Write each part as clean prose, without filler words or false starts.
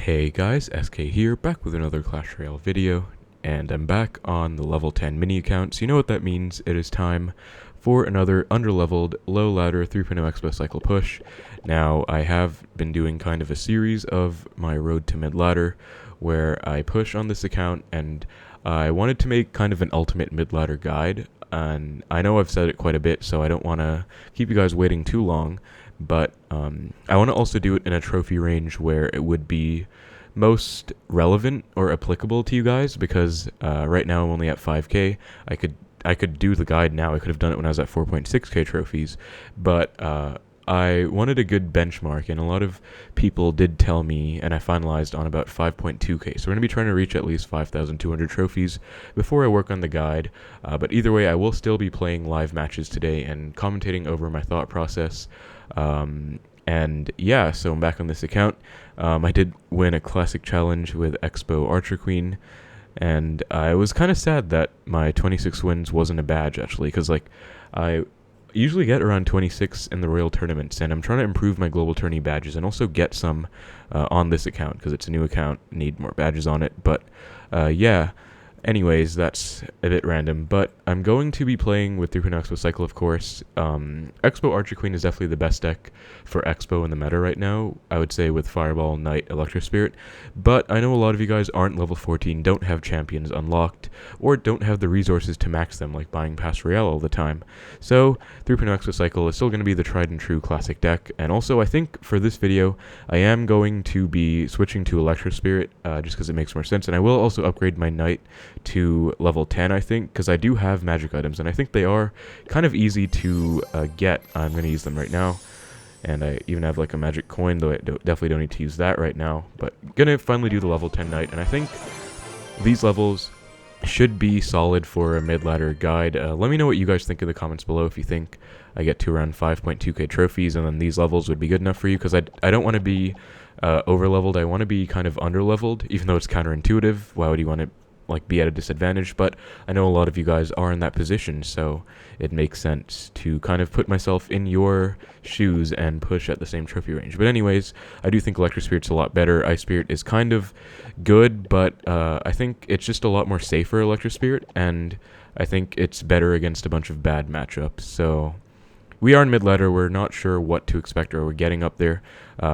Hey guys, SK here, back with another Clash Royale video, and I'm back on the level 10 mini account, so you know what that means. It is time for another underleveled, low ladder 3.0 Xbow cycle push. Now, I have been doing kind of a series of my road to mid-ladder, where I push on this account, and I wanted to make kind of an ultimate mid-ladder guide, and I know I've said it quite a bit, so I don't want to keep you guys waiting too long. But I want to also do it in a trophy range where it would be most relevant or applicable to you guys, because right now I'm only at 5k. I could do the guide now. I could have done it when I was at 4.6k trophies, but I wanted a good benchmark, and a lot of people did tell me, and I finalized on about 5.2k. So we're going to be trying to reach at least 5,200 trophies before I work on the guide. But either way, I will still be playing live matches today and commentating over my thought process. And yeah, so I'm back on this account. I did win a classic challenge with Xbow Archer Queen, and I was kind of sad that my 26 wins wasn't a badge, actually, because like I usually get around 26 in the Royal tournaments, and I'm trying to improve my global tourney badges and also get some on this account because it's a new account, need more badges on it. But yeah, anyways, that's a bit random, but I'm going to be playing with 3.0 Xbow Cycle, of course. Xbow Archer Queen is definitely the best deck for Xbow in the meta right now, I would say, with Fireball, Knight, Electro Spirit. But I know a lot of you guys aren't level 14, don't have champions unlocked, or don't have the resources to max them, like buying past Royale all the time. So 3.0 Xbow Cycle is still going to be the tried and true classic deck. And also, I think for this video, I am going to be switching to Electro Spirit, just because it makes more sense. And I will also upgrade my Knight to level 10, I think, because I do have magic items, and I think they are kind of easy to get. I'm going to use them right now, and I even have like a magic coin, though I definitely don't need to use that right now, but going to finally do the level 10 Knight, and I think these levels should be solid for a mid-ladder guide. Let me know what you guys think in the comments below if you think I get to around 5.2k trophies, and then these levels would be good enough for you, because I don't want to be over-leveled. I want to be kind of under-leveled, even though it's counterintuitive. Why would you want to like be at a disadvantage? But I know a lot of you guys are in that position, so it makes sense to kind of put myself in your shoes and push at the same trophy range. But anyways, I do think Electro Spirit's a lot better. Ice Spirit is kind of good, but I think it's just a lot more safer, Electro Spirit, and I think it's better against a bunch of bad matchups. So we are in mid-ladder. We're not sure what to expect, or we're getting up there.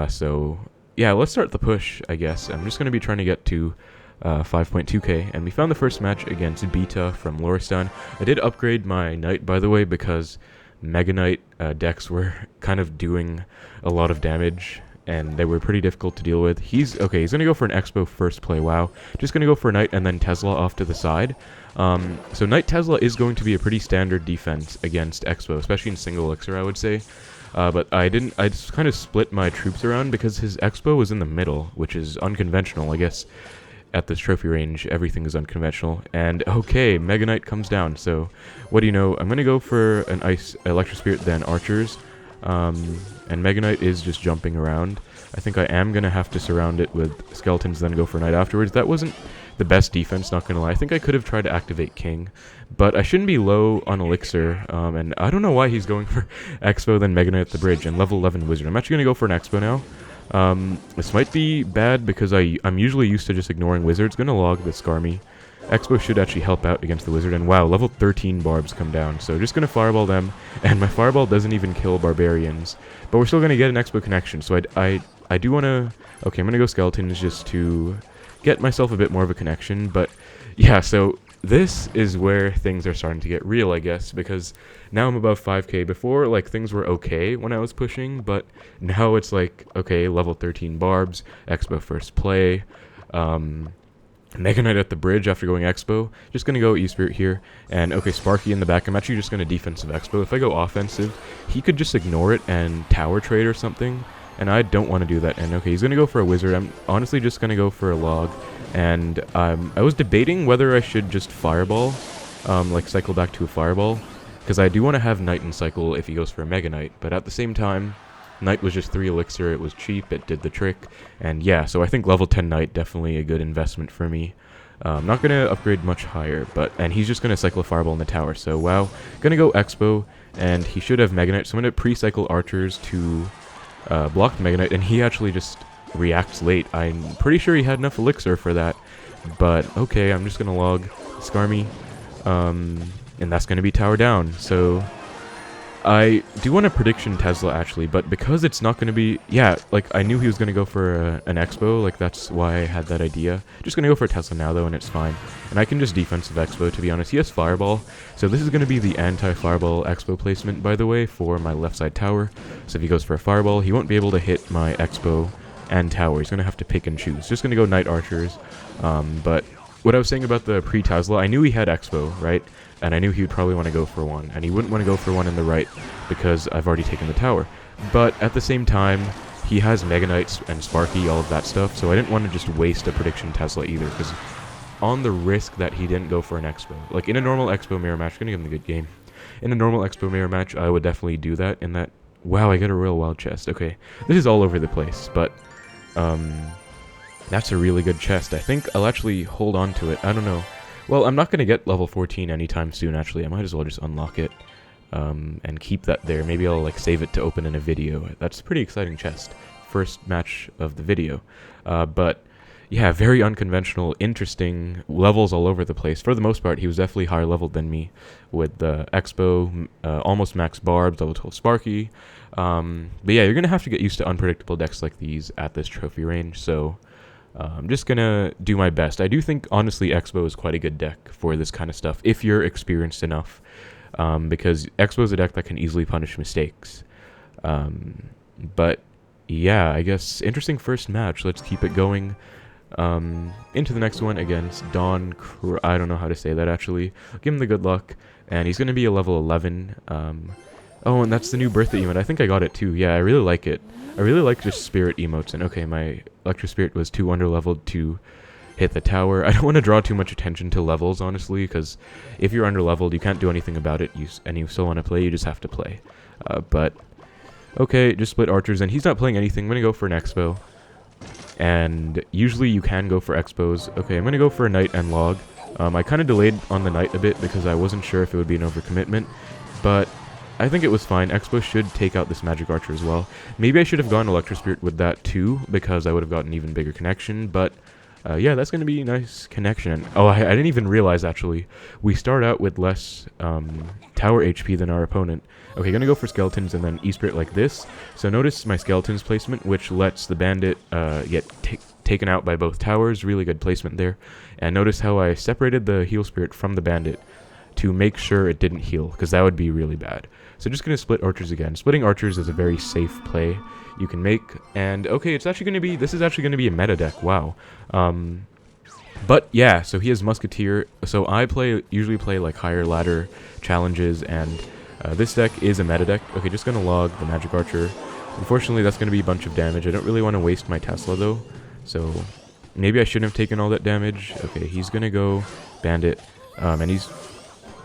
So yeah, let's start the push, I guess. I'm just going to be trying to get to 5.2k, and we found the first match against Beta from Loristan. I did upgrade my Knight, by the way, because Mega Knight decks were kind of doing a lot of damage, and they were pretty difficult to deal with. He's going to go for an Xbow first play. Wow. Just going to go for a Knight and then Tesla off to the side. So Knight Tesla is going to be a pretty standard defense against Xbow, especially in single elixir, I would say. But I just kind of split my troops around because his Xbow was in the middle, which is unconventional, I guess. At this trophy range, everything is unconventional. And okay, Mega Knight comes down. So what do you know? I'm going to go for an Electro Spirit, then Archers. And Mega Knight is just jumping around. I think I am going to have to surround it with Skeletons, then go for Knight afterwards. That wasn't the best defense, not going to lie. I think I could have tried to activate King, but I shouldn't be low on Elixir. And I don't know why he's going for Expo, then Mega Knight at the bridge, and level 11 Wizard. I'm actually going to go for an Expo now. This might be bad because I'm usually used to just ignoring wizards. Gonna log the Skarmy. Expo should actually help out against the wizard, and wow, level 13 barbs come down, so just gonna fireball them, and my fireball doesn't even kill barbarians, but we're still gonna get an Expo connection. So I do wanna, okay, I'm gonna go skeletons just to get myself a bit more of a connection. But yeah, so this is where things are starting to get real, I guess, because now I'm above 5k. Before, like, things were okay when I was pushing, but now it's like, okay, level 13 barbs, Expo first play, Mega Knight at the bridge after going Expo. Just going to go E-Spirit here, and okay, Sparky in the back. I'm actually just going to defensive Expo. If I go offensive, he could just ignore it and tower trade or something, and I don't want to do that. And okay, he's going to go for a wizard. I'm honestly just going to go for a log. And I was debating whether I should just fireball, like cycle back to a fireball, because I do want to have Knight in cycle if he goes for a Mega Knight, but at the same time, Knight was just 3 elixir, it was cheap, it did the trick, and yeah, so I think level 10 Knight, definitely a good investment for me. I'm not going to upgrade much higher, and he's just going to cycle a fireball in the tower, so wow, going to go Expo, and he should have Mega Knight, so I'm going to pre-cycle Archers to block the Mega Knight, and he actually just reacts late. I'm pretty sure he had enough elixir for that. But, okay, I'm just gonna log Skarmy. And that's gonna be tower down. So, I do want a prediction Tesla, actually, but because it's not gonna be... Yeah, like, I knew he was gonna go for an Xbow, like, that's why I had that idea. Just gonna go for a Tesla now, though, and it's fine. And I can just defensive Xbow, to be honest. He has Fireball, so this is gonna be the anti-Fireball Xbow placement, by the way, for my left side tower. So if he goes for a Fireball, he won't be able to hit my Xbow and tower. He's gonna have to pick and choose. Just gonna go Knight Archers, but what I was saying about the pre-Tesla, I knew he had Xbow, right? And I knew he would probably want to go for one, and he wouldn't want to go for one in the right because I've already taken the tower. But at the same time, he has Mega Knights and Sparky, all of that stuff, so I didn't want to just waste a prediction Tesla either, because on the risk that he didn't go for an Xbow. Like, in a normal Xbow mirror match, gonna give him a good game. In a normal Xbow mirror match, I would definitely do that, in that... Wow, I got a Royal Wild chest. Okay, this is all over the place, but... that's a really good chest. I think I'll actually hold on to it. I don't know. Well, I'm not going to get level 14 anytime soon, actually. I might as well just unlock it and keep that there. Maybe I'll like save it to open in a video. That's a pretty exciting chest. First match of the video. But yeah, very unconventional, interesting levels all over the place. For the most part, he was definitely higher leveled than me with the Xbow, almost max Barbs, level 12 Sparky. But yeah, you're going to have to get used to unpredictable decks like these at this trophy range, so... I'm just gonna do my best. I do think, honestly, Xbow is quite a good deck for this kind of stuff, if you're experienced enough, because Xbow is a deck that can easily punish mistakes. But, yeah, I guess, interesting first match. Let's keep it going into the next one against Don... I don't know how to say that, actually. Give him the good luck, and he's gonna be a level 11. Oh, and that's the new birthday emote. I think I got it, too. Yeah, I really like it. I really like just spirit emotes, and okay, my Electro Spirit was too underleveled to hit the tower. I don't want to draw too much attention to levels, honestly, because if you're underleveled, you can't do anything about it, and you still want to play, you just have to play. But, okay, just split archers, and he's not playing anything. I'm going to go for an Xbow, and usually you can go for Xbows. Okay, I'm going to go for a Knight and Log. I kind of delayed on the Knight a bit because I wasn't sure if it would be an overcommitment, but... I think it was fine. Xbow should take out this Magic Archer as well. Maybe I should have gone Electro Spirit with that too, because I would have gotten an even bigger connection, but yeah, that's going to be a nice connection. Oh, I didn't even realize, actually. We start out with less tower HP than our opponent. Okay, gonna go for Skeletons and then E-Spirit like this. So notice my Skeletons placement, which lets the Bandit get taken out by both towers. Really good placement there. And notice how I separated the Heal Spirit from the Bandit to make sure it didn't heal, because that would be really bad. So just going to split archers again. Splitting archers is a very safe play you can make. And okay, it's actually going to be, this is actually going to be a meta deck, wow. But yeah, so he has Musketeer. So I usually play like higher ladder challenges, and this deck is a meta deck. Okay, just going to log the Magic Archer. Unfortunately, that's going to be a bunch of damage. I don't really want to waste my Tesla though, so maybe I shouldn't have taken all that damage. Okay, he's going to go Bandit, and he's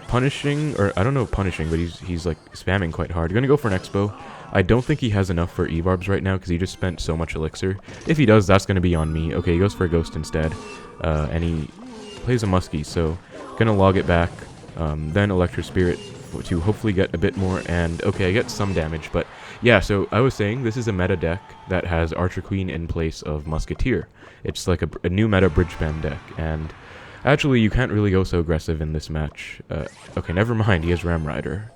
punishing, or I don't know punishing, but he's like spamming quite hard. Gonna go for an Xbow. I don't think he has enough for E-Barbs right now because he just spent so much elixir. If he does, that's gonna be on me. Okay, he goes for a Ghost instead, and he plays a Muskie, so gonna log it back, then Electro Spirit to hopefully get a bit more, and okay, I get some damage, but yeah, so I was saying this is a meta deck that has Archer Queen in place of Musketeer. It's like a new meta bridge spam deck, and actually, you can't really go so aggressive in this match. Okay, never mind, he has Ram Rider.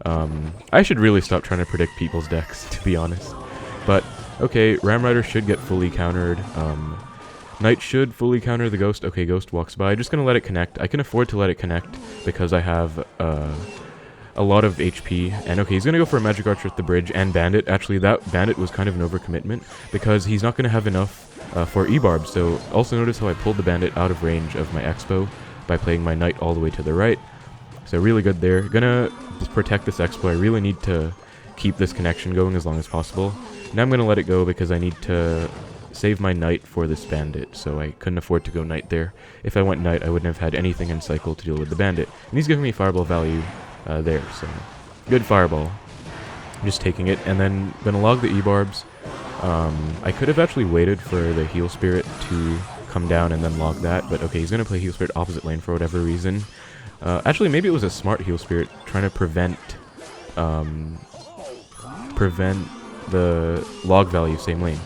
I should really stop trying to predict people's decks, to be honest. But, okay, Ram Rider should get fully countered. Knight should fully counter the Ghost. Okay, Ghost walks by. Just gonna let it connect. I can afford to let it connect because I have a lot of HP. And okay, he's gonna go for a Magic Archer at the bridge and Bandit. Actually, that Bandit was kind of an overcommitment because he's not gonna have enough for E-Barb. So also notice how I pulled the Bandit out of range of my Xbow by playing my Knight all the way to the right. So really good there. Gonna protect this Xbow. I really need to keep this connection going as long as possible. Now I'm gonna let it go because I need to save my Knight for this Bandit. So I couldn't afford to go Knight there. If I went Knight, I wouldn't have had anything in Cycle to deal with the Bandit. And he's giving me Fireball value there. So good Fireball. I'm just taking it, and then gonna log the E-Barbs. I could have actually waited for the Heal Spirit to come down and then log that, but okay, he's going to play Heal Spirit opposite lane for whatever reason. Actually, maybe it was a smart Heal Spirit trying to prevent the log value same lane.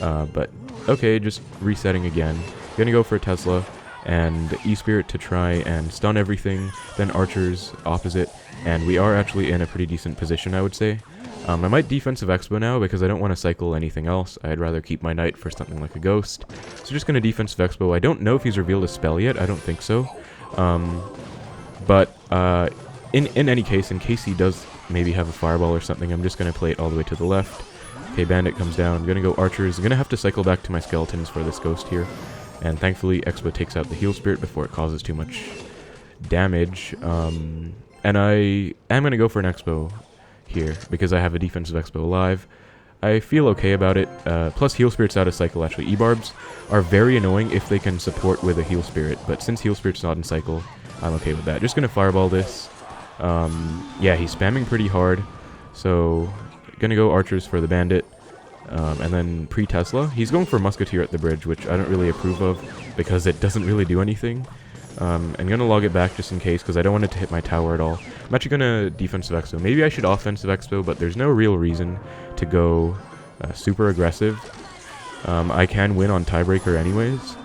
But okay, just resetting again. Gonna go for a Tesla and E-Spirit to try and stun everything, then Archers opposite, and we are actually in a pretty decent position, I would say. I might defensive Xbow now because I don't want to cycle anything else. I'd rather keep my Knight for something like a Ghost. So just gonna defensive Xbow. I don't know if he's revealed a spell yet, I don't think so. But in any case, in case he does maybe have a Fireball or something, I'm just gonna play it all the way to the left. Okay, Bandit comes down, I'm gonna go Archers, I'm gonna have to cycle back to my Skeletons for this Ghost here. And thankfully, Xbow takes out the Heal Spirit before it causes too much damage. And I am gonna go for an Xbow here, because I have a defensive Xbow alive. I feel okay about it, plus Heal Spirit's out of cycle actually. E-Barbs are very annoying if they can support with a Heal Spirit, but since Heal Spirit's not in cycle, I'm okay with that. Just gonna Fireball this. Yeah, he's spamming pretty hard, so gonna go Archers for the Bandit, and then pre-Tesla. He's going for Musketeer at the bridge, which I don't really approve of, because it doesn't really do anything. I'm gonna log it back just in case, because I don't want it to hit my tower at all. I'm actually gonna defensive Xbow. Maybe I should offensive Xbow, but there's no real reason to go super aggressive. I can win on tiebreaker anyways,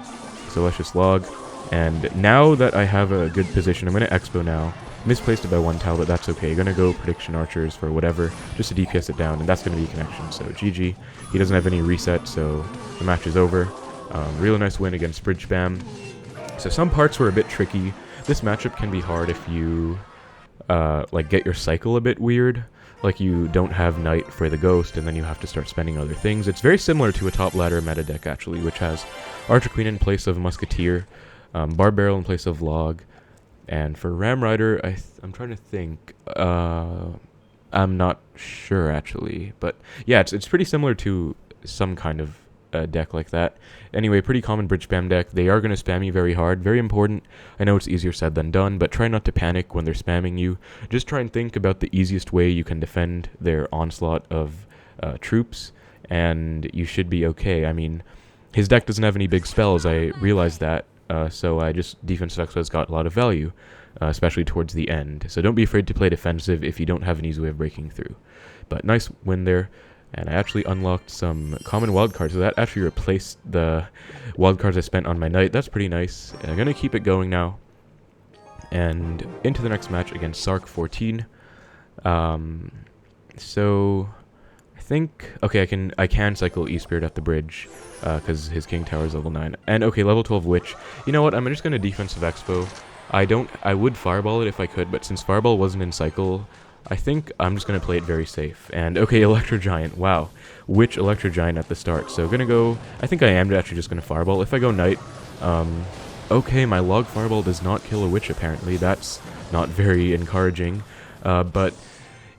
so let's just log. And now that I have a good position, I'm gonna Xbow now. Misplaced it by 1 tile, but that's okay. Gonna go Prediction Archers for whatever, just to DPS it down, and that's gonna be connection. So GG. He doesn't have any reset, so the match is over. Really nice win against Bridge Spam. So some parts were a bit tricky. This matchup can be hard if you like get your cycle a bit weird. Like you don't have Knight for the Ghost, and then you have to start spending other things. It's very similar to a top ladder meta deck actually, which has Archer Queen in place of Musketeer, Barb Barrel in place of Log, and for Ram Rider, I'm trying to think. I'm not sure actually, but yeah, it's pretty similar to some kind of deck like that. Anyway, pretty common bridge spam deck. They are going to spam you very hard. Very important. I know it's easier said than done, but try not to panic when they're spamming you. Just try and think about the easiest way you can defend their onslaught of troops, and you should be okay. I mean, his deck doesn't have any big spells, I realize that, so I just defensive Xbow has got a lot of value, especially towards the end. So don't be afraid to play defensive if you don't have an easy way of breaking through. But nice win there. And I actually unlocked some common wildcards, so that actually replaced the wildcards I spent on my Knight. That's pretty nice. And I'm going to keep it going now. And into the next match against Sark 14. So I think, okay, I can cycle E-Spirit at the bridge, because his King Tower is level 9. And okay, level 12 Witch. You know what, I'm just going to defensive Xbow. I would Fireball it if I could, but since Fireball wasn't in cycle, I think I'm just going to play it very safe. And okay, Electro Giant. Wow. Witch Electro Giant at the start. So going to go, I think I am actually just going to Fireball. If I go Knight, okay, my Log Fireball does not kill a Witch apparently. That's not very encouraging. But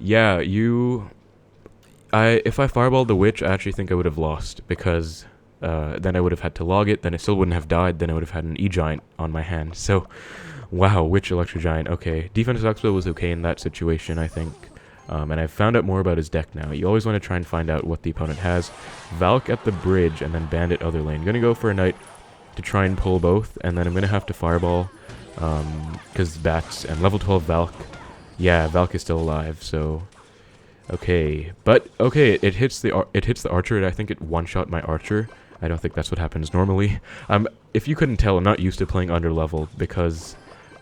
yeah, if I Fireballed the Witch, I actually think I would have lost, because then I would have had to log it, then it still wouldn't have died, then I would have had an E-Giant on my hand. So wow, Witch Electro Giant, okay. Defensive Xbow was okay in that situation, I think. And I've found out more about his deck now. You always want to try and find out what the opponent has. Valk at the bridge, and then Bandit other lane. Gonna go for a Knight to try and pull both, and then I'm gonna have to Fireball, because Bats, and level 12 Valk. Yeah, Valk is still alive, so okay. But okay, it hits the Archer, and I think it one-shot my Archer. I don't think that's what happens normally. If you couldn't tell, I'm not used to playing Underleveled, because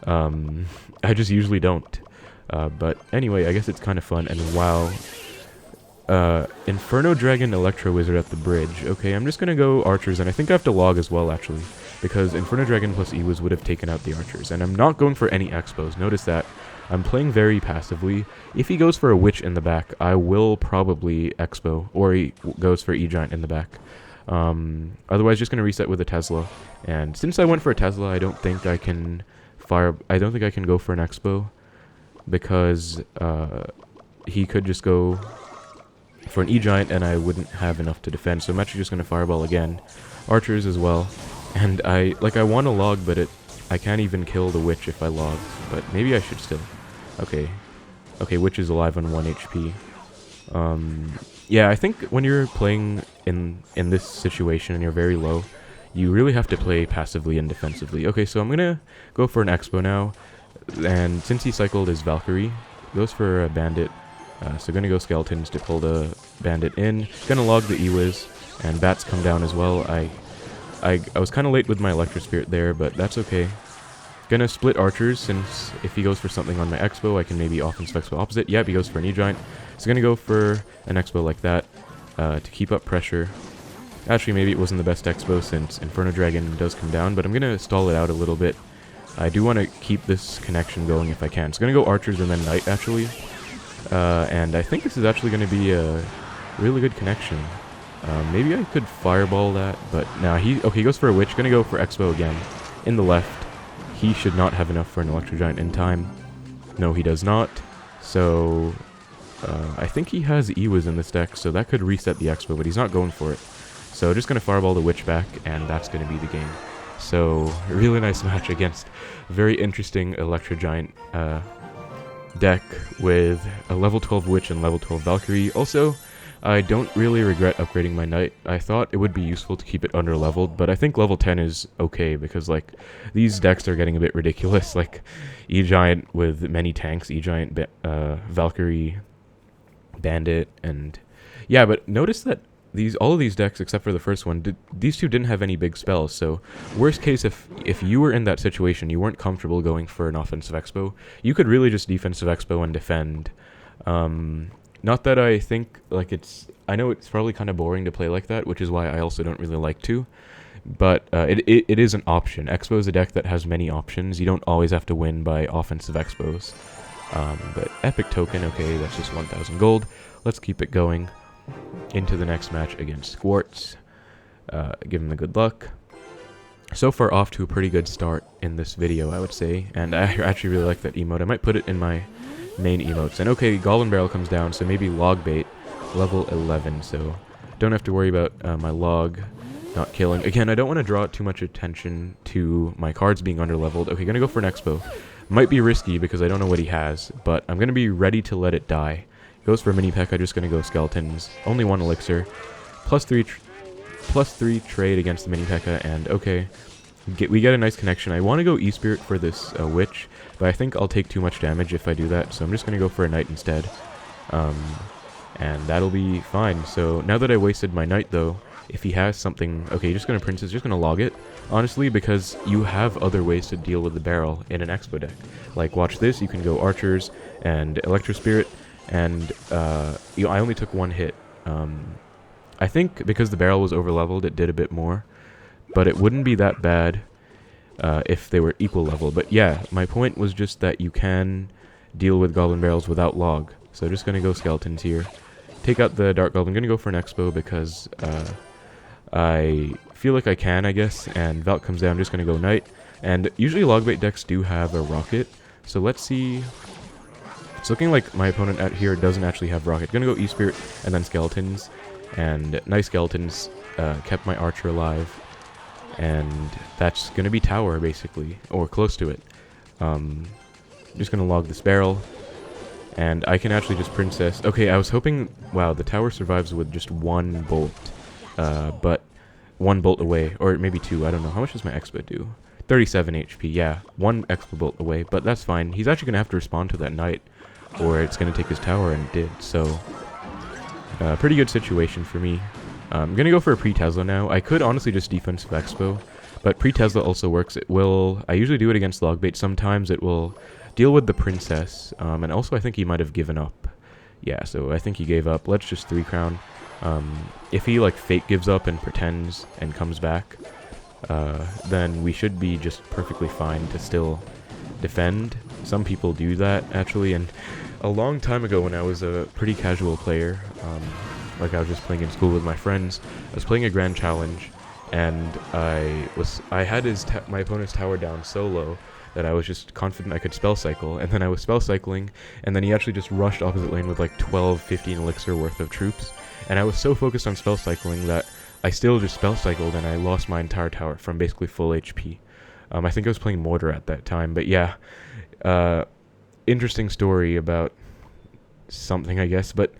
I just usually don't. But anyway, I guess it's kind of fun. And wow, Inferno Dragon Electro Wizard at the bridge. Okay, I'm just gonna go Archers, and I think I have to log as well actually, because Inferno Dragon plus Ewiz would have taken out the Archers. And I'm not going for any Xbows. Notice that. I'm playing very passively. If he goes for a Witch in the back, I will probably Xbow, or he goes for E-Giant in the back. Otherwise, just gonna reset with a Tesla. And since I went for a Tesla, I don't think I can go for an Xbow, because he could just go for an E-Giant and I wouldn't have enough to defend. So I'm actually just going to Fireball again. Archers as well. And I want to log, but I can't even kill the Witch if I log. But maybe I should still. Okay. Okay, Witch is alive on 1 HP. Yeah, I think when you're playing in this situation and you're very low, you really have to play passively and defensively. Okay, so I'm going to go for an Xbow now. And since he cycled his Valkyrie, goes for a Bandit. So going to go Skeletons to pull the Bandit in. Going to log the Ewiz. And bats come down as well. I was kind of late with my Electro Spirit there, but that's okay. Gonna split archers, since if he goes for something on my Xbow, I can maybe offensive Xbow opposite. Yep, he goes for an E-Giant. So gonna go for an Xbow like that to keep up pressure. Actually, maybe it wasn't the best Xbow since Inferno Dragon does come down, but I'm gonna stall it out a little bit. I do want to keep this connection going if I can. So gonna go archers and then knight, actually. And I think this is actually gonna be a really good connection. Maybe I could fireball that, but nah, he goes for a witch. Gonna go for Xbow again in the left. He should not have enough for an Electro Giant in time. No, he does not. So, I think he has Ewiz in this deck, so that could reset the Xbow, but he's not going for it. So, just going to fireball the Witch back, and that's going to be the game. So, a really nice match against a very interesting Electro Giant deck with a level 12 Witch and level 12 Valkyrie. Also, I don't really regret upgrading my Knight. I thought it would be useful to keep it under-leveled, but I think level 10 is okay, because, like, these decks are getting a bit ridiculous, like, E-Giant with many tanks, E-Giant, Valkyrie, Bandit, and... Yeah, but notice that all of these decks, except for the first one, these two didn't have any big spells, so worst case, if you were in that situation, you weren't comfortable going for an offensive Xbow, you could really just defensive Xbow and defend. Not that I think, like, I know it's probably kind of boring to play like that, which is why I also don't really like to, but it is an option. Xbow is a deck that has many options. You don't always have to win by offensive Xbows. But Epic Token, okay, that's just 1,000 gold. Let's keep it going into the next match against Squartz. Give him the good luck. So far off to a pretty good start in this video, I would say, and I actually really like that emote. I might put it in my main emotes. And okay, Golem Barrel comes down, so maybe Log Bait, level 11, so don't have to worry about my log not killing. Again, I don't want to draw too much attention to my cards being underleveled. Okay, gonna go for an Expo. Might be risky because I don't know what he has, but I'm gonna be ready to let it die. Goes for a mini peck. I'm just gonna go skeletons. Only one elixir. +3 trade against the mini P.E.K.K.A. and okay. We get a nice connection. I want to go E-Spirit for this Witch, but I think I'll take too much damage if I do that, so I'm just going to go for a Knight instead. And that'll be fine. So now that I wasted my Knight, though, if he has something... Okay, just going to Princess, just going to log it, honestly, because you have other ways to deal with the barrel in an Expo deck. Like, watch this, you can go Archers and Electro Spirit, and I only took one hit. I think because the barrel was overleveled, it did a bit more. But it wouldn't be that bad if they were equal level. But yeah, my point was just that you can deal with Goblin Barrels without log. So just going to go Skeletons here. Take out the Dark Goblin. I'm going to go for an Expo because I feel like I can, I guess. And Valk comes down. I'm just going to go Knight. And usually Logbait decks do have a Rocket. So let's see. It's looking like my opponent out here doesn't actually have Rocket. Going to go E-Spirit and then Skeletons. And nice Skeletons kept my Archer alive. And that's going to be tower, basically, or close to it. Just going to log this barrel, and I can actually just Princess. Okay, I was hoping, wow, the tower survives with just one bolt, but one bolt away, or maybe two, I don't know. How much does my Expo do? 37 HP, yeah, one Expo bolt away, but that's fine. He's actually going to have to respond to that Knight, or it's going to take his tower, and it did, so pretty good situation for me. I'm going to go for a pre-Tesla now. I could honestly just defensive Expo, but pre-Tesla also works. It will... I usually do it against Logbait. Sometimes it will deal with the Princess, and also I think he might have given up. Yeah, so I think he gave up. Let's just 3-crown. If he, like, fake gives up and pretends and comes back, then we should be just perfectly fine to still defend. Some people do that, actually, and a long time ago when I was a pretty casual player... like I was just playing in school with my friends. I was playing a grand challenge, and I had my opponent's tower down so low that I was just confident I could spell cycle, and then I was spell cycling, and then he actually just rushed opposite lane with like 12-15 elixir worth of troops, and I was so focused on spell cycling that I still just spell cycled, and I lost my entire tower from basically full HP. I think I was playing Mortar at that time, but yeah, interesting story about something, I guess, but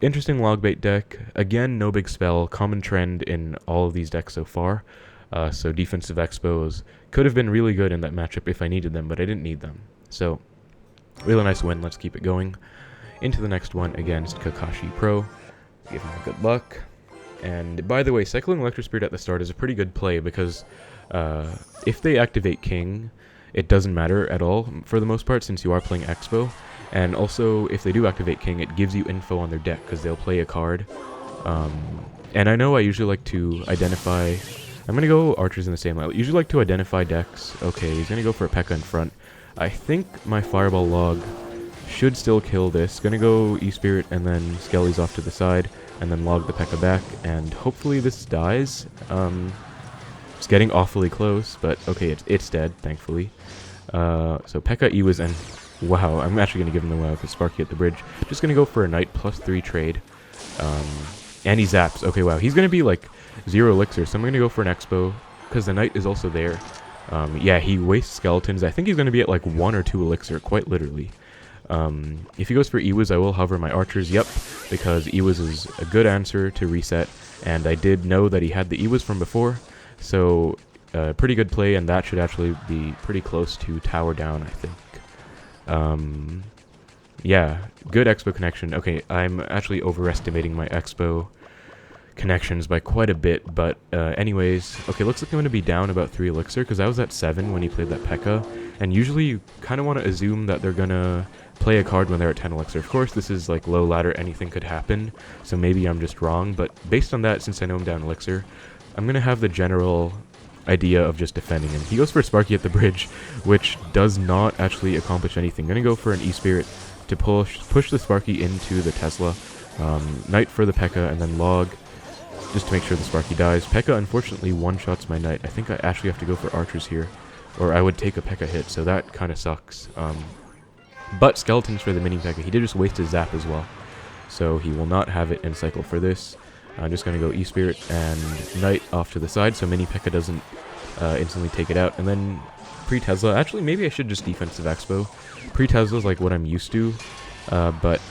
interesting Logbait deck. Again, no big spell. Common trend in all of these decks so far. So defensive Expos could have been really good in that matchup if I needed them, but I didn't need them. So, really nice win. Let's keep it going. Into the next one against Kakashi Pro. Give him good luck. And by the way, cycling Electro Spirit at the start is a pretty good play because if they activate King, it doesn't matter at all for the most part since you are playing Xbow. And also, if they do activate King, it gives you info on their deck because they'll play a card. And I know I usually like to identify... I'm going to go Archers in the same line. I usually like to identify decks. Okay, he's going to go for a P.E.K.K.A in front. I think my Fireball Log should still kill this. Going to go E-Spirit and then Skelly's off to the side. And then log the P.E.K.K.A back. And hopefully this dies. It's getting awfully close, but okay, it's dead, thankfully. So P.E.K.K.A E was and... Wow, I'm actually going to give him the wow with Sparky at the bridge. Just going to go for a Knight +3 trade. And he zaps. Okay, wow. He's going to be like 0 elixir, so I'm going to go for an Xbow, because the Knight is also there. Yeah, he wastes skeletons. I think he's going to be at like 1 or 2 elixir, quite literally. If he goes for Ewis, I will hover my archers. Yep, because Ewis is a good answer to reset, and I did know that he had the Ewis from before, so pretty good play, and that should actually be pretty close to tower down, I think. Yeah, good Xbow connection. Okay, I'm actually overestimating my Xbow connections by quite a bit, but anyways, okay, looks like I'm going to be down about 3 elixir, because I was at 7 when he played that P.E.K.K.A, and usually you kind of want to assume that they're going to play a card when they're at 10 elixir. Of course, this is like low ladder, anything could happen, so maybe I'm just wrong, but based on that, since I know I'm down elixir, I'm going to have the general idea of just defending him. He goes for Sparky at the bridge, which does not actually accomplish anything. Going to go for an E-Spirit to push the Sparky into the Tesla. Knight for the P.E.K.K.A and then log, just to make sure the Sparky dies. P.E.K.K.A unfortunately one-shots my Knight. I think I actually have to go for archers here, or I would take a P.E.K.K.A hit, so that kind of sucks. But skeletons for the mini P.E.K.K.A. He did just waste his zap as well, so he will not have it in cycle for this. I'm just going to go E-Spirit and Knight off to the side, so mini P.E.K.K.A doesn't instantly take it out. And then pre-Tesla, actually maybe I should just defensive Xbow. Pre-Tesla is like what I'm used to, but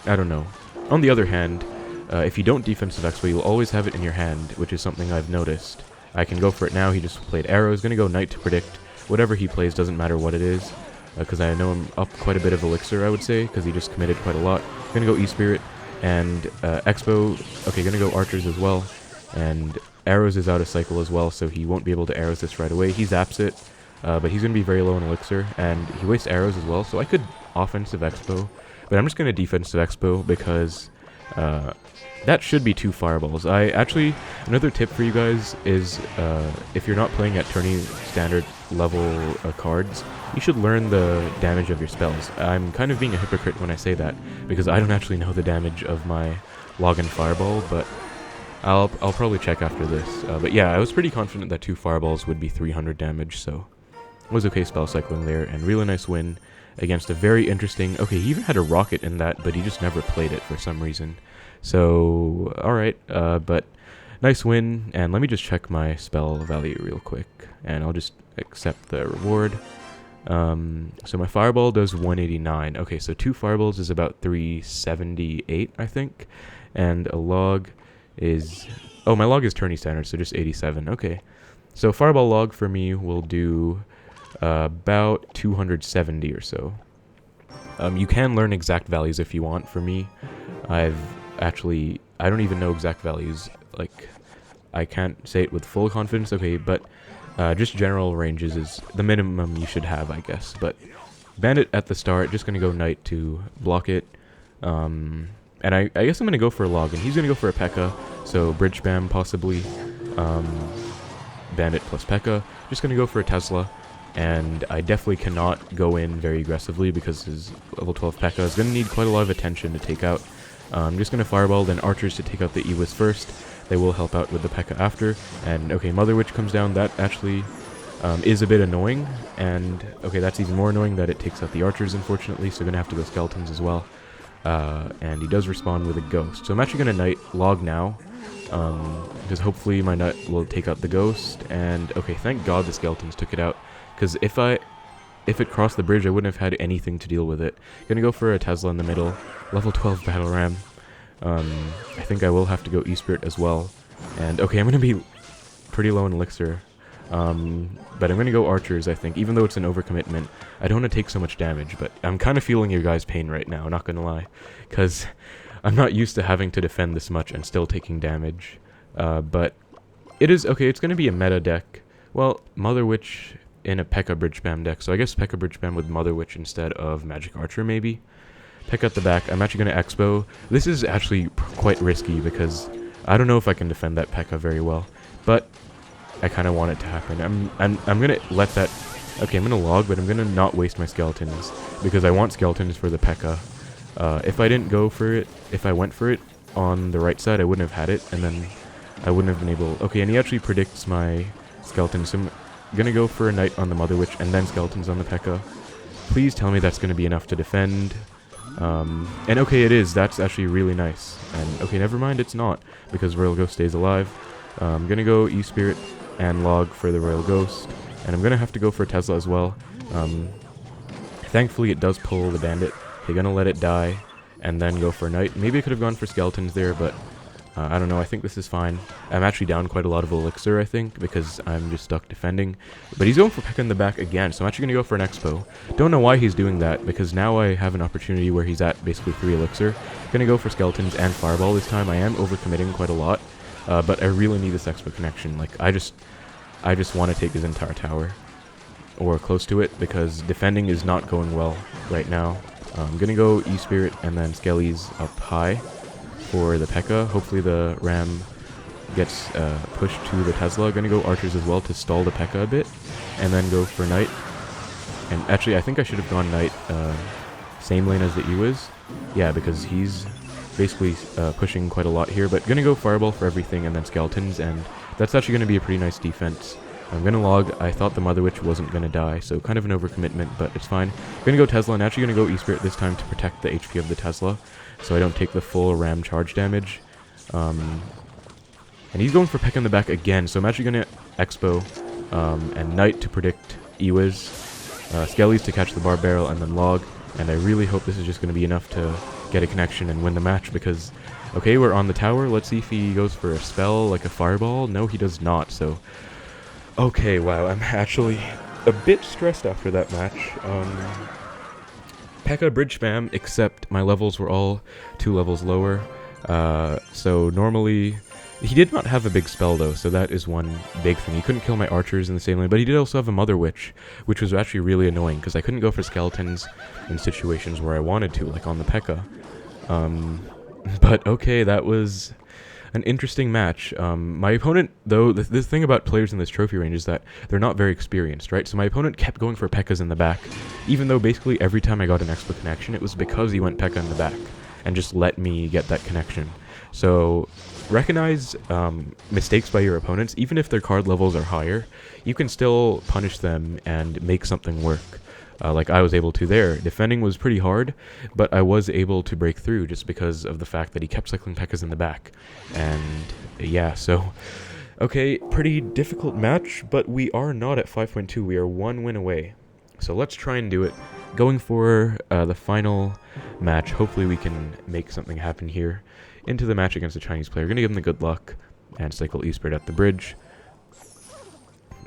I don't know. On the other hand, if you don't defensive Xbow, you'll always have it in your hand, which is something I've noticed. I can go for it now. He just played arrows. Going to go Knight to predict. Whatever he plays doesn't matter what it is, because I know I'm up quite a bit of elixir, I would say, because he just committed quite a lot. Going to go E-Spirit and Xbow. Okay, going to go archers as well, and arrows is out of cycle as well, so he won't be able to arrows this right away. He zaps it, but he's going to be very low in elixir, and he wastes arrows as well, so I could offensive Xbow, but I'm just going to defensive Xbow because that should be 2 fireballs. Another tip for you guys is if you're not playing at tourney standard level cards, you should learn the damage of your spells. I'm kind of being a hypocrite when I say that, because I don't actually know the damage of my login fireball, but I'll probably check after this. But yeah, I was pretty confident that 2 fireballs would be 300 damage, so it was okay spell cycling there, and really nice win against a very interesting... Okay, he even had a rocket in that, but he just never played it for some reason. So, alright, but nice win, and let me just check my spell value real quick, and I'll just accept the reward. So my fireball does 189. Okay, so 2 fireballs is about 378, I think, and a log is... Oh, my log is tourney standard, so just 87. Okay, so fireball log for me will do about 270 or so. You can learn exact values if you want. For me, I don't even know exact values. Like, I can't say it with full confidence. Okay, but just general ranges is the minimum you should have, I guess. But bandit at the start, just gonna go knight to block it. And I guess I'm gonna go for a log, and he's gonna go for a P.E.K.K.A. So bridge spam possibly. Bandit plus P.E.K.K.A. Just gonna go for a Tesla. And I definitely cannot go in very aggressively because his level 12 P.E.K.K.A. is going to need quite a lot of attention to take out. I'm just going to fireball, then archers to take out the Ewis first. They will help out with the P.E.K.K.A. after. And okay, Mother Witch comes down. That actually is a bit annoying. And okay, that's even more annoying that it takes out the archers, unfortunately. So going to have to go skeletons as well. And he does respond with a ghost. So I'm actually going to knight log now. Because hopefully my knight will take out the ghost. And okay, thank God the skeletons took it out. Because if it crossed the bridge, I wouldn't have had anything to deal with it. Gonna go for a Tesla in the middle. Level 12 Battle Ram. I think I will have to go E-Spirit as well. And okay, I'm gonna be pretty low in elixir. But I'm gonna go archers, I think. Even though it's an overcommitment, I don't want to take so much damage. But I'm kind of feeling your guys' pain right now, not gonna lie. Because I'm not used to having to defend this much and still taking damage. But it is okay. It's going to be a meta deck. Well, Mother Witch in a P.E.K.K.A. Bridge Spam deck. So I guess P.E.K.K.A. Bridge Spam with Mother Witch instead of Magic Archer, maybe. P.E.K.K.A. at the back. I'm actually going to Xbow. This is actually quite risky because I don't know if I can defend that P.E.K.K.A. very well. But I kind of want it to happen. I'm going to let that... Okay, I'm going to log, but I'm going to not waste my skeletons because I want skeletons for the P.E.K.K.A. If I didn't go for it, if I went for it on the right side, I wouldn't have had it, and then I wouldn't have been able... Okay, and he actually predicts my skeletons, so I'm going to go for a knight on the Mother Witch and then skeletons on the P.E.K.K.A. Please tell me that's going to be enough to defend. And okay, it is. That's actually really nice. And okay, never mind, it's not, because Royal Ghost stays alive. I'm going to go E-Spirit and log for the Royal Ghost, and I'm going to have to go for Tesla as well. Thankfully, it does pull the Bandit. They're going to let it die, and then go for a Knight. Maybe I could have gone for Skeletons there, but I don't know. I think this is fine. I'm actually down quite a lot of Elixir, I think, because I'm just stuck defending. But he's going for P.E.K.K.A. in the back again, so I'm actually going to go for an Xbow. Don't know why he's doing that, because now I have an opportunity where he's at basically 3 Elixir. Going to go for Skeletons and Fireball this time. I am overcommitting quite a lot, but I really need this Xbow connection. Like, I just want to take his entire tower, or close to it, because defending is not going well right now. I'm going to go E-Spirit and then Skellies up high for the P.E.K.K.A. Hopefully the Ram gets pushed to the Tesla. Going to go Archers as well to stall the P.E.K.K.A. a bit, and then go for Knight. And actually, I think I should have gone Knight same lane as the Ewiz. Yeah, because he's basically pushing quite a lot here, but going to go Fireball for everything and then Skeletons, and that's actually going to be a pretty nice defense. I'm going to log. I thought the Mother Witch wasn't going to die, so kind of an overcommitment, but it's fine. I'm going to go Tesla, and actually going to go E-Spirit this time to protect the HP of the Tesla, so I don't take the full Ram charge damage. And he's going for P.E.K.K.A. in the back again, so I'm actually going to Expo and Knight to predict Ewiz, Skellies to catch the Bar Barrel, and then log. And I really hope this is just going to be enough to get a connection and win the match, because, okay, we're on the tower. Let's see if he goes for a spell, like a Fireball. No, he does not, so... Okay, wow, I'm actually a bit stressed after that match. P.E.K.K.A. bridge spam, except my levels were all 2 levels lower. So normally... He did not have a big spell, though, so that is one big thing. He couldn't kill my archers in the same lane, but he did also have a Mother Witch, which was actually really annoying, because I couldn't go for skeletons in situations where I wanted to, like on the P.E.K.K.A. But okay, that was an interesting match. My opponent, though, the thing about players in this trophy range is that they're not very experienced, right? So my opponent kept going for P.E.K.K.A.s in the back, even though basically every time I got an Xbow connection, it was because he went P.E.K.K.A. in the back, and just let me get that connection. So... recognize mistakes by your opponents. Even if their card levels are higher, you can still punish them and make something work. Like I was able to there. Defending was pretty hard, but I was able to break through just because of the fact that he kept cycling P.E.K.K.A.s in the back. And yeah, so... okay, pretty difficult match, but we are not at 5.2. We are 1 win away. So let's try and do it. Going for the final match. Hopefully we can make something happen here. Into the match against a Chinese player. We're going to give him the good luck and cycle E-Spirit at the bridge.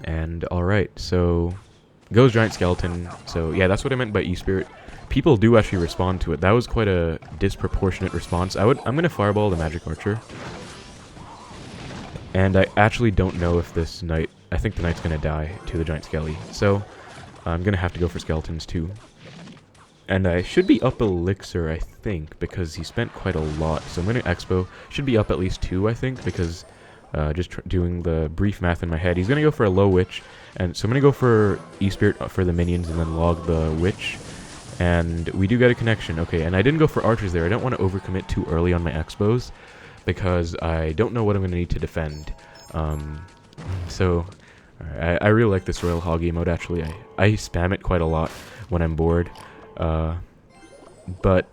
And alright, so goes Giant Skeleton. So yeah, that's what I meant by E-Spirit. People do actually respond to it. That was quite a disproportionate response. I'm going to Fireball the Magic Archer. And I actually don't know if this Knight... I think the Knight's going to die to the Giant Skelly. So I'm going to have to go for Skeletons too. And I should be up Elixir, I think, because he spent quite a lot. So I'm going to Expo. Should be up at least 2, I think, because just doing the brief math in my head. He's going to go for a low Witch. And so I'm going to go for E-Spirit for the minions and then log the Witch. And we do get a connection. Okay, and I didn't go for Archers there. I don't want to overcommit too early on my Expos, because I don't know what I'm going to need to defend. So I really like this Royal Hog emote, actually. I spam it quite a lot when I'm bored. But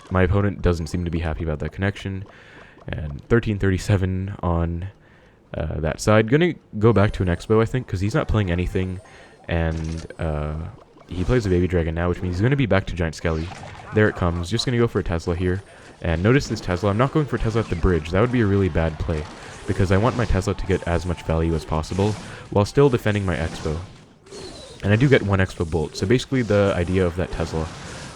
my opponent doesn't seem to be happy about that connection. And 1337 on that side. Gonna go back to an Expo, I think, because he's not playing anything. And he plays a Baby Dragon now, which means he's going to be back to Giant Skelly. There it comes. Just going to go for a Tesla here. And notice this Tesla. I'm not going for Tesla at the bridge. That would be a really bad play, because I want my Tesla to get as much value as possible while still defending my Expo. And I do get 1 Expo Bolt. So basically the idea of that Tesla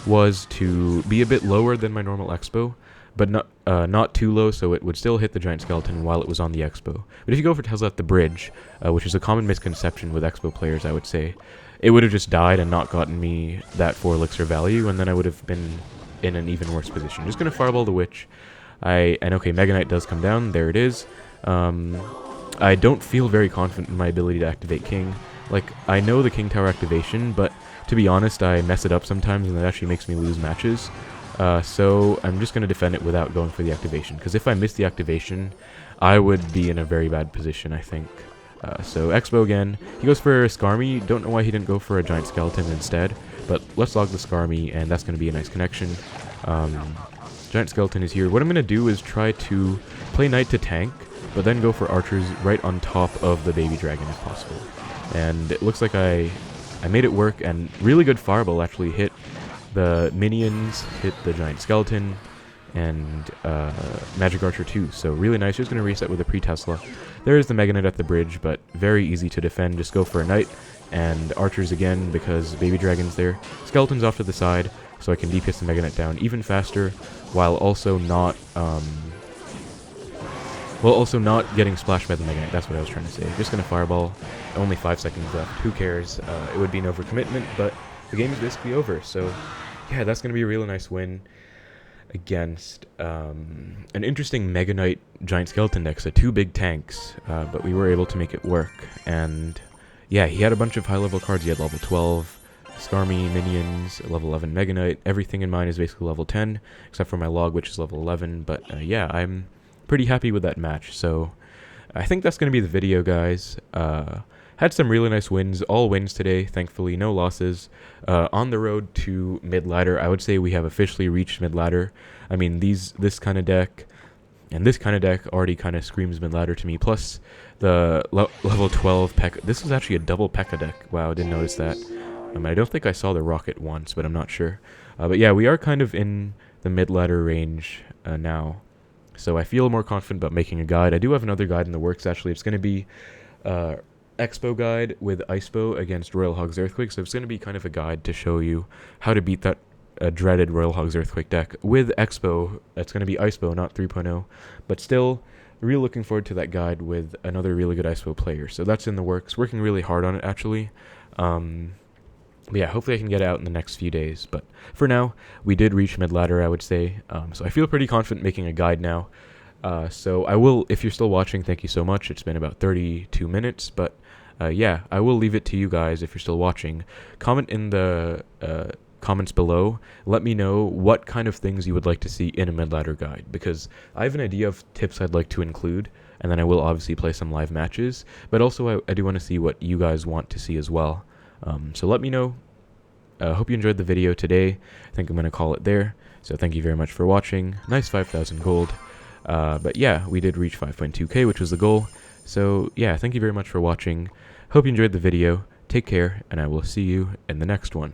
was to be a bit lower than my normal Expo, but not too low, so it would still hit the giant skeleton while it was on the Xbow. But if you go for Tesla at the bridge, which is a common misconception with Xbow players, I would say, it would have just died and not gotten me that 4 elixir value, and then I would have been in an even worse position. Just gonna fireball the witch. And okay, Mega Knight does come down. There it is. I don't feel very confident in my ability to activate King. Like, I know the King Tower activation, but to be honest, I mess it up sometimes, and that actually makes me lose matches. So I'm just going to defend it without going for the activation, because if I miss the activation, I would be in a very bad position, I think. So Xbow again, he goes for a Skarmy. Don't know why he didn't go for a giant skeleton instead, but let's log the Skarmy, and that's going to be a nice connection. Giant skeleton is here. What I'm going to do is try to play knight to tank, but then go for archers right on top of the baby dragon if possible. And it looks like I made it work, and really good fireball actually hit the minions, hit the giant skeleton, and magic archer too. So really nice. Just going to reset with a pre-Tesla. There is the Mega Knight at the bridge, but very easy to defend. Just go for a knight, and archers again because baby dragon's there. Skeleton's off to the side, so I can DPS the Mega Knight down even faster, while also not getting splashed by the Mega Knight. That's what I was trying to say. Just gonna fireball. Only 5 seconds left. Who cares? It would be an overcommitment, but the game is basically over. So yeah, that's gonna be a really nice win against an interesting Mega Knight giant skeleton deck. So 2 big tanks, but we were able to make it work. And yeah, he had a bunch of high level cards. He had level 12 Skarmy minions, level 11 Mega Knight. Everything in mine is basically level 10, except for my log, which is level 11. But yeah, I'm pretty happy with that match. So I think that's going to be the video, guys. Had some really nice wins, all wins today, thankfully, no losses. On the road to Midladder, I would say we have officially reached Midladder. I mean, this kind of deck and this kind of deck already kind of screams Midladder to me. Plus the level 12 P.E.K.K.A. This is actually a double P.E.K.K.A. deck. Wow, I didn't notice that. I don't think I saw the rocket once, but I'm not sure. But yeah, we are kind of in the Midladder range now. So I feel more confident about making a guide. I do have another guide in the works, actually. It's going to be Xbow guide with Icebow against Royal Hog's Earthquake. So it's going to be kind of a guide to show you how to beat that dreaded Royal Hog's Earthquake deck. With Xbow, it's going to be Icebow, not 3.0. But still, really looking forward to that guide with another really good Icebow player. So that's in the works. Working really hard on it, actually. But yeah, hopefully I can get it out in the next few days. But for now, we did reach Midladder, I would say. So I feel pretty confident making a guide now. So I will, if you're still watching, thank you so much. It's been about 32 minutes. But yeah, I will leave it to you guys if you're still watching. Comment in the comments below. Let me know what kind of things you would like to see in a Midladder guide. Because I have an idea of tips I'd like to include. And then I will obviously play some live matches. But also I do want to see what you guys want to see as well. So let me know. Hope you enjoyed the video today. I think I'm going to call it there. So thank you very much for watching. Nice 5,000 gold. But yeah, we did reach 5.2k, which was the goal. So yeah, thank you very much for watching. Hope you enjoyed the video. Take care, and I will see you in the next one.